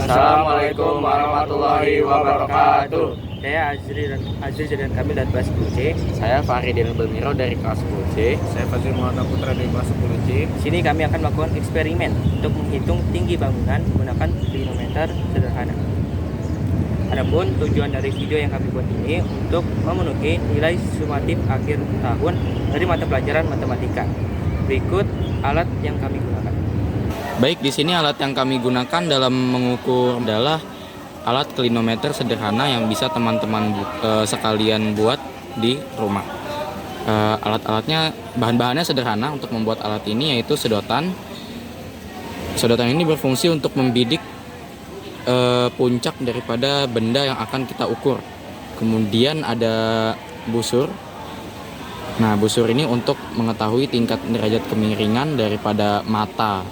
Assalamualaikum warahmatullahi wabarakatuh. Saya Azri dan Kamil dari kelas 10C. Saya Faridin Belmiro dari kelas 10C. Saya Fazil Muhammad Putra dari kelas 10C. Di sini kami akan melakukan eksperimen untuk menghitung tinggi bangunan menggunakan klinometer sederhana. Adapun tujuan dari video yang kami buat ini untuk memenuhi nilai sumatif akhir tahun dari mata pelajaran matematika. Berikut alat yang kami gunakan. Baik, di sini alat yang kami gunakan dalam mengukur adalah alat klinometer sederhana yang bisa teman-teman sekalian buat di rumah. Alat-alatnya, bahan-bahannya sederhana untuk membuat alat ini, yaitu sedotan. Sedotan ini berfungsi untuk membidik puncak daripada benda yang akan kita ukur. Kemudian ada busur. Nah, busur ini untuk mengetahui tingkat derajat kemiringan daripada mata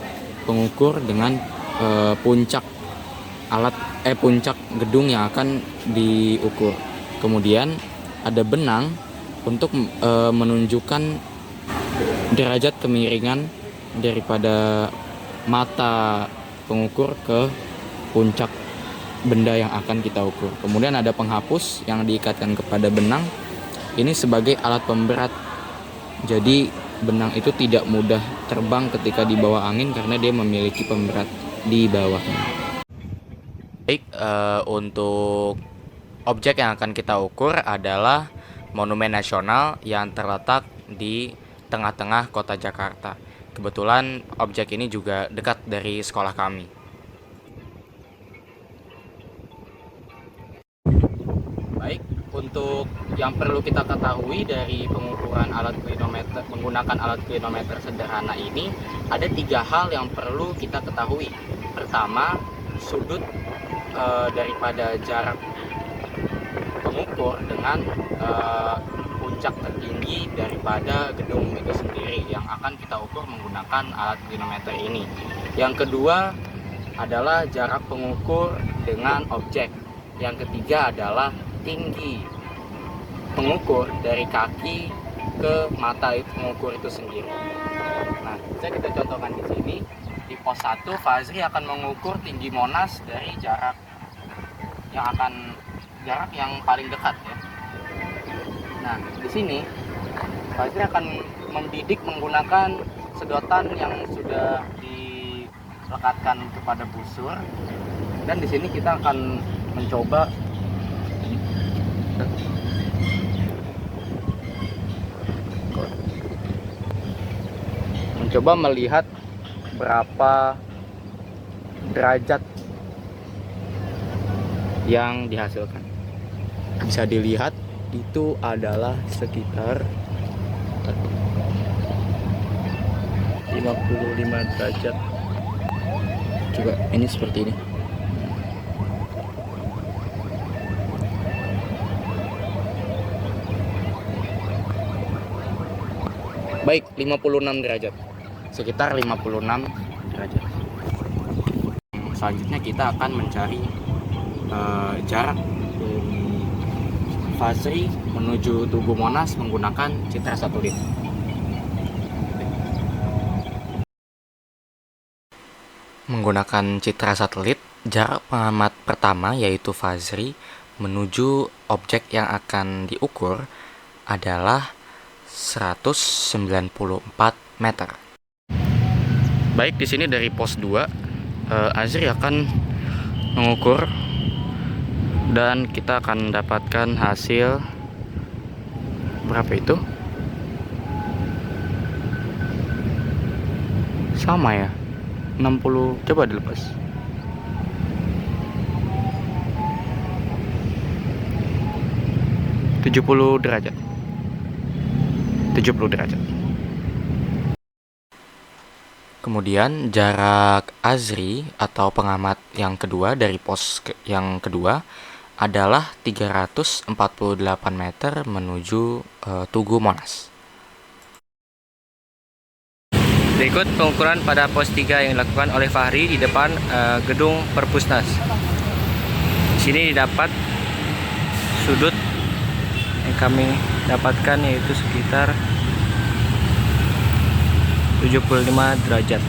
pengukur dengan puncak gedung yang akan diukur. Kemudian ada benang untuk menunjukkan derajat kemiringan daripada mata pengukur ke puncak benda yang akan kita ukur. Kemudian ada penghapus yang diikatkan kepada benang. Ini sebagai alat pemberat. Jadi benang itu tidak mudah terbang ketika di bawah angin karena dia memiliki pemberat di bawahnya. Baik, untuk objek yang akan kita ukur adalah Monumen Nasional yang terletak di tengah-tengah kota Jakarta. Kebetulan objek ini juga dekat dari sekolah kami. Baik, untuk yang perlu kita ketahui dari pengukuran alat klinometer menggunakan alat klinometer sederhana ini, ada 3 hal yang perlu kita ketahui. Pertama, sudut daripada jarak pengukur dengan puncak tertinggi daripada gedung itu sendiri yang akan kita ukur menggunakan alat klinometer ini. Yang kedua adalah jarak pengukur dengan objek. Yang ketiga adalah tinggi pengukur dari kaki ke mata pengukur itu sendiri. Nah, bisa kita contohkan di sini. Di pos 1, Fazri akan mengukur tinggi Monas dari jarak yang paling dekat ya. Nah, di sini Fazri akan membidik menggunakan sedotan yang sudah dilekatkan kepada busur. Dan di sini kita akan mencoba melihat berapa derajat yang dihasilkan. Bisa dilihat itu adalah sekitar 55 derajat. Coba ini seperti ini. Baik, 56 derajat. Sekitar 56 derajat. Selanjutnya kita akan mencari jarak dari Fazri menuju Tugu Monas menggunakan citra satelit. Menggunakan citra satelit, jarak pengamat pertama yaitu Fazri menuju objek yang akan diukur adalah 194 meter. Baik, di sini dari pos 2, Azri akan mengukur dan kita akan dapatkan hasil berapa itu? Sama ya, 60. Coba dilepas. Tujuh puluh derajat. Kemudian jarak Azri atau pengamat yang kedua dari pos yang kedua adalah 348 meter menuju Tugu Monas. Berikut pengukuran pada pos 3 yang dilakukan oleh Fahri di depan gedung Perpusnas. Di sini didapat sudut yang kami dapatkan yaitu sekitar 75 derajat.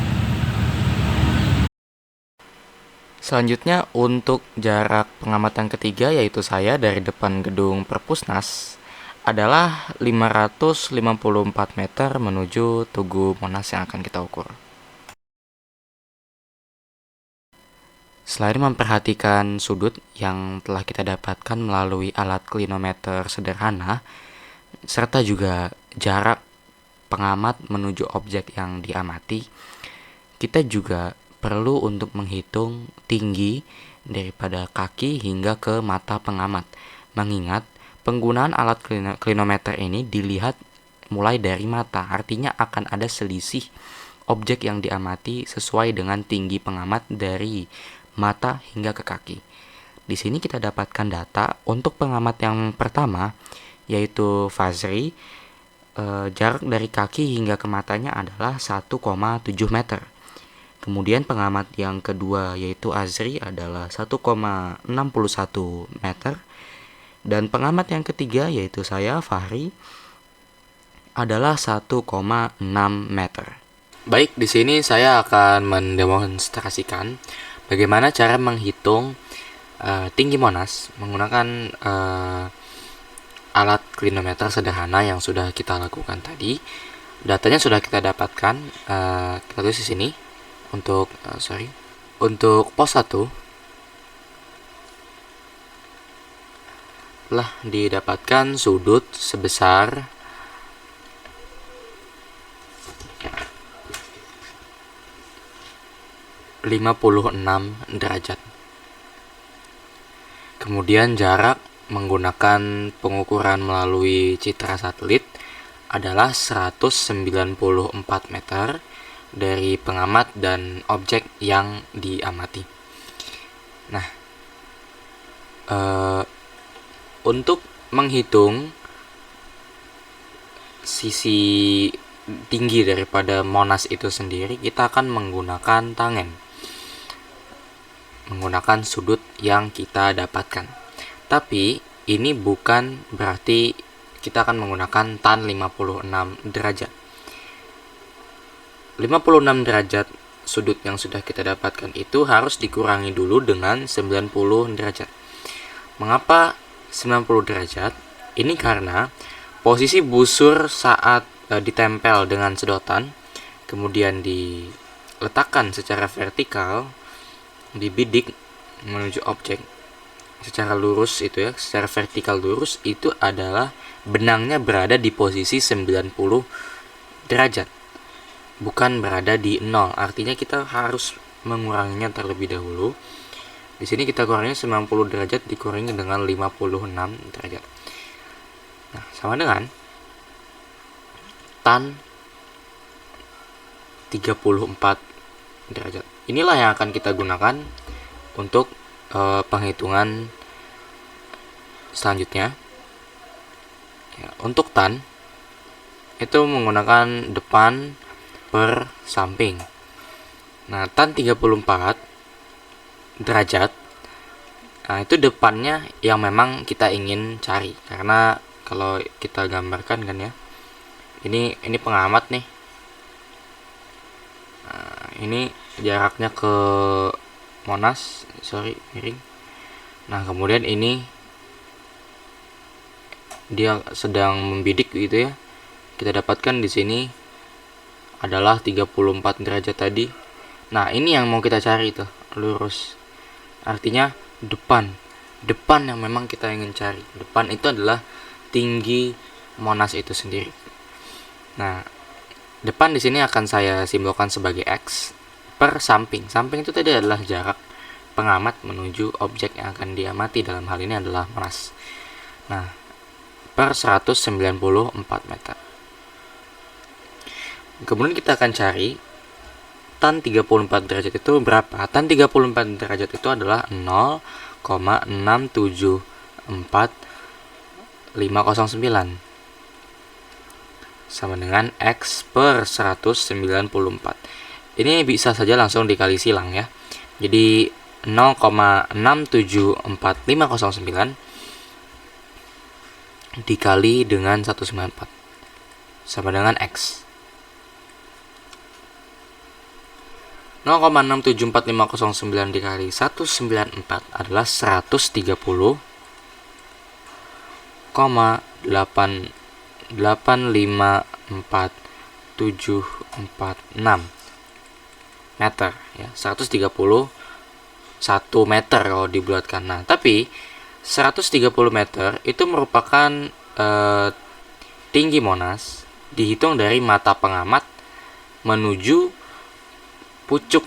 Selanjutnya untuk jarak pengamatan ketiga, yaitu saya dari depan gedung Perpusnas, adalah 554 meter menuju Tugu Monas yang akan kita ukur. Selain memperhatikan sudut yang telah kita dapatkan melalui alat klinometer sederhana, serta juga jarak pengamat menuju objek yang diamati, kita juga perlu untuk menghitung tinggi daripada kaki hingga ke mata pengamat. Mengingat penggunaan alat klinometer ini dilihat mulai dari mata, artinya akan ada selisih objek yang diamati sesuai dengan tinggi pengamat dari mata hingga ke kaki. Di sini kita dapatkan data untuk pengamat yang pertama, yaitu Fazri. Jarak dari kaki hingga ke matanya adalah 1,7 meter. Kemudian pengamat yang kedua, yaitu Azri, adalah 1,61 meter. Dan pengamat yang ketiga, yaitu saya, Fahri, adalah 1,6 meter. Baik, di sini saya akan mendemonstrasikan bagaimana cara menghitung tinggi Monas menggunakan alat klinometer sederhana yang sudah kita lakukan tadi. Datanya sudah kita dapatkan, kita tulis di sini. Untuk pos 1 telah didapatkan sudut sebesar 56 derajat. Kemudian jarak menggunakan pengukuran melalui citra satelit adalah 194 meter dari pengamat dan objek yang diamati. Nah, untuk menghitung sisi tinggi daripada Monas itu sendiri, kita akan menggunakan tangen, menggunakan sudut yang kita dapatkan. Tapi ini bukan berarti kita akan menggunakan tan 56 derajat. 56 derajat sudut yang sudah kita dapatkan itu harus dikurangi dulu dengan 90 derajat. Mengapa 90 derajat? Ini karena posisi busur saat ditempel dengan sedotan, kemudian diletakkan secara vertikal, dibidik menuju objek secara lurus itu ya, secara vertikal lurus, itu adalah benangnya berada di posisi 90 derajat. Bukan berada di 0, artinya kita harus menguranginya terlebih dahulu. Di sini kita kuranginya 90 derajat dikurangi dengan 56 derajat. Nah, sama dengan tan 34 derajat. Inilah yang akan kita gunakan untuk penghitungan selanjutnya. Ya, untuk tan itu menggunakan depan per samping. Nah, tan 34 derajat, nah itu depannya yang memang kita ingin cari. Karena kalau kita gambarkan kan ya, ini pengamat nih. Nah, ini jaraknya ke Monas, miring. Nah, kemudian ini dia sedang membidik gitu ya. Kita dapatkan di sini adalah 34 derajat tadi. Nah, ini yang mau kita cari tuh, lurus. Artinya depan yang memang kita ingin cari. Depan itu adalah tinggi Monas itu sendiri. Nah, depan di sini akan saya simbolkan sebagai X per samping. Samping itu tadi adalah jarak pengamat menuju objek yang akan diamati, dalam hal ini adalah Monas. Nah, per 194 meter. Kemudian kita akan cari tan 34 derajat itu berapa. Tan 34 derajat itu adalah 0,674509 sama dengan X per 194. Ini bisa saja langsung dikali silang ya. Jadi 0,674509 dikali dengan 194 sama dengan X. 0,674509 dikali 194 adalah 130,8854746 meter ya, 131 meter kalau dibulatkan. Nah, tapi 130 meter itu merupakan tinggi Monas dihitung dari mata pengamat menuju pucuk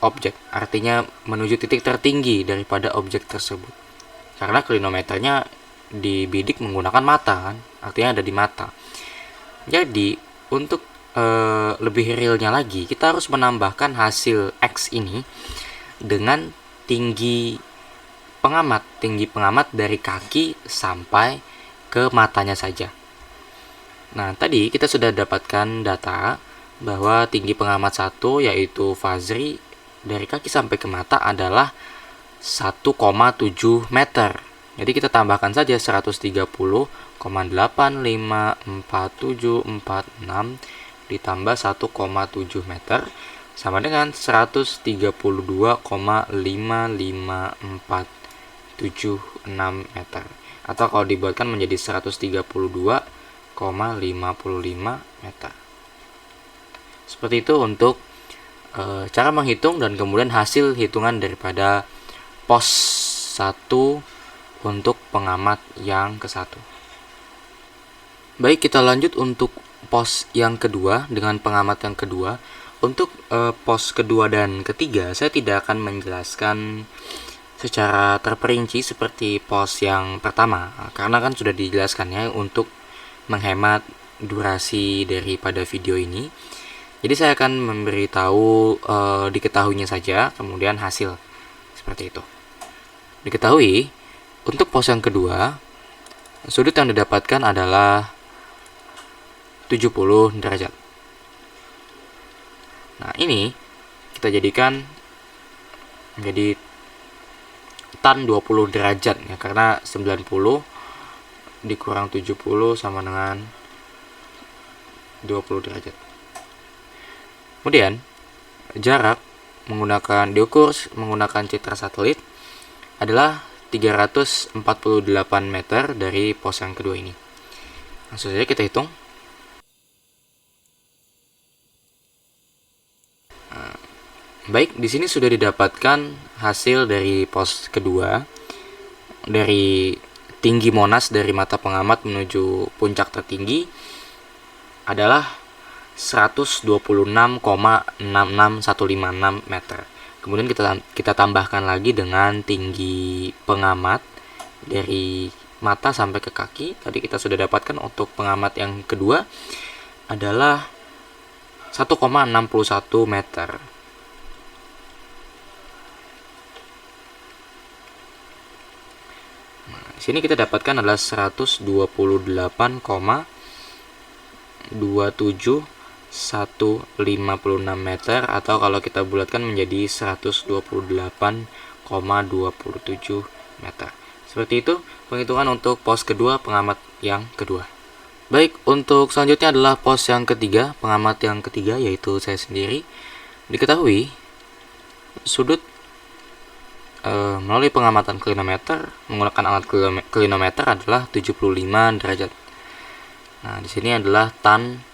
objek, artinya menuju titik tertinggi daripada objek tersebut. Karena klinometernya dibidik menggunakan mata kan, artinya ada di mata. Jadi untuk lebih realnya lagi, kita harus menambahkan hasil X ini dengan tinggi pengamat dari kaki sampai ke matanya saja. Nah, tadi kita sudah dapatkan data bahwa tinggi pengamat 1 yaitu Fazri dari kaki sampai ke mata adalah 1,7 meter. Jadi kita tambahkan saja 130,85446 ditambah 1,7 meter sama dengan 132,5546 meter. Atau kalau dibuatkan menjadi 132,55 meter. Seperti itu untuk cara menghitung dan kemudian hasil hitungan daripada pos 1 untuk pengamat yang ke-1. Baik, kita lanjut untuk pos yang kedua dengan pengamat yang kedua. Untuk pos kedua dan ketiga, saya tidak akan menjelaskan secara terperinci seperti pos yang pertama, karena kan sudah dijelaskan ya untuk menghemat durasi daripada video ini. Jadi saya akan memberitahu diketahuinya saja, kemudian hasil seperti itu. Diketahui untuk pos yang kedua, sudut yang didapatkan adalah 70 derajat. Nah, ini kita jadikan menjadi tan 20 derajat ya, karena 90 dikurang 70 sama dengan 20 derajat. Kemudian jarak diukur menggunakan citra satelit adalah 348 meter dari pos yang kedua ini. Langsung saja kita hitung. Baik, di sini sudah didapatkan hasil dari pos kedua. Dari tinggi Monas dari mata pengamat menuju puncak tertinggi adalah 126,66156 meter. Kemudian kita tambahkan lagi dengan tinggi pengamat dari mata sampai ke kaki. Tadi kita sudah dapatkan untuk pengamat yang kedua adalah 1,61 meter. Di sini kita dapatkan adalah 128,27156 meter, atau kalau kita bulatkan menjadi 128,27 meter. Seperti itu penghitungan untuk pos kedua pengamat yang kedua. Baik, untuk selanjutnya adalah pos yang ketiga, pengamat yang ketiga yaitu saya sendiri. Diketahui sudut melalui pengamatan klinometer menggunakan alat klinometer adalah 75 derajat. Nah, di sini adalah tan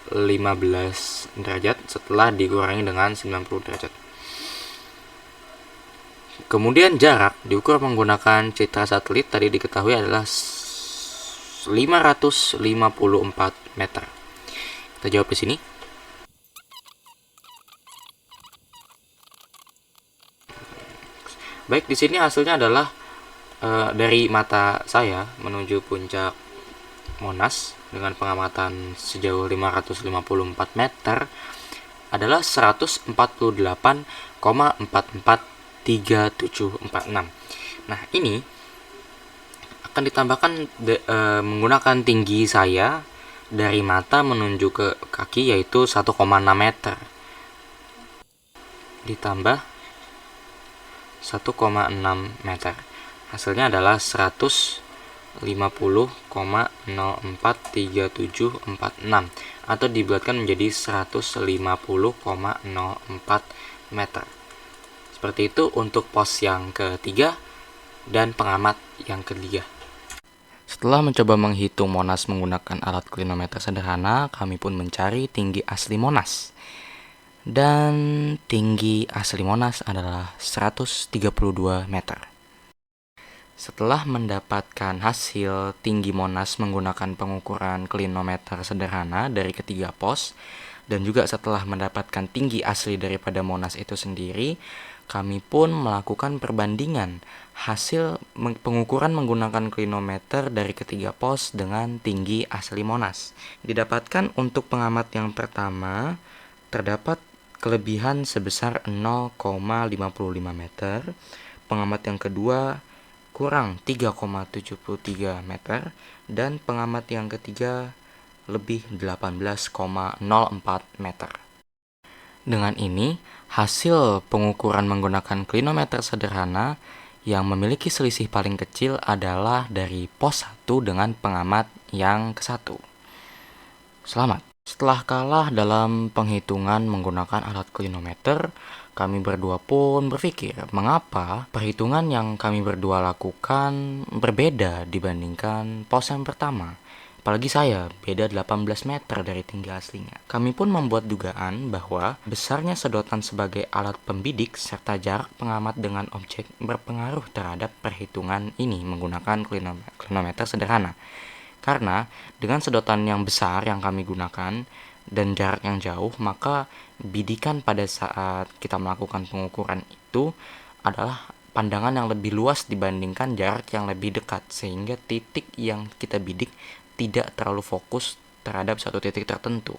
15 derajat setelah dikurangi dengan 90 derajat. Kemudian jarak diukur menggunakan citra satelit tadi diketahui adalah 554 meter. Kita jawab di sini. Baik, di sini hasilnya adalah dari mata saya menuju puncak Monas dengan pengamatan sejauh 554 meter adalah 148,443746. Nah, ini akan ditambahkan menggunakan tinggi saya dari mata menuju ke kaki yaitu 1,6 meter. Ditambah 1,6 meter. Hasilnya adalah 150,043746 atau dibulatkan menjadi 150,04 meter. Seperti itu untuk pos yang ketiga dan pengamat yang ketiga. Setelah mencoba menghitung Monas menggunakan alat klinometer sederhana, kami pun mencari tinggi asli Monas. Dan tinggi asli Monas adalah 132 meter. Setelah mendapatkan hasil tinggi Monas menggunakan pengukuran klinometer sederhana dari ketiga pos, dan juga setelah mendapatkan tinggi asli daripada Monas itu sendiri, kami pun melakukan perbandingan hasil pengukuran menggunakan klinometer dari ketiga pos dengan tinggi asli Monas. Didapatkan untuk pengamat yang pertama, terdapat kelebihan sebesar 0,55 meter, pengamat yang kedua kurang 3,73 meter, dan pengamat yang ketiga lebih 18,04 meter. Dengan ini, hasil pengukuran menggunakan klinometer sederhana yang memiliki selisih paling kecil adalah dari pos 1 dengan pengamat yang ke-1. Selamat. Setelah kalah dalam penghitungan menggunakan alat klinometer, kami berdua pun berpikir mengapa perhitungan yang kami berdua lakukan berbeda dibandingkan pos yang pertama. Apalagi saya, beda 18 meter dari tinggi aslinya. Kami pun membuat dugaan bahwa besarnya sedotan sebagai alat pembidik serta jarak pengamat dengan objek berpengaruh terhadap perhitungan ini menggunakan klinometer sederhana. Karena dengan sedotan yang besar yang kami gunakan dan jarak yang jauh, maka bidikan pada saat kita melakukan pengukuran itu adalah pandangan yang lebih luas dibandingkan jarak yang lebih dekat, sehingga titik yang kita bidik tidak terlalu fokus terhadap satu titik tertentu,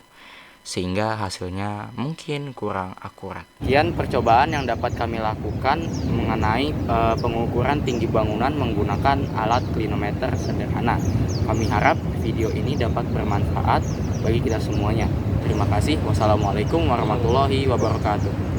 sehingga hasilnya mungkin kurang akurat. Sekian percobaan yang dapat kami lakukan mengenai pengukuran tinggi bangunan menggunakan alat klinometer sederhana. Kami harap video ini dapat bermanfaat bagi kita semuanya. Terima kasih. Wassalamualaikum warahmatullahi wabarakatuh.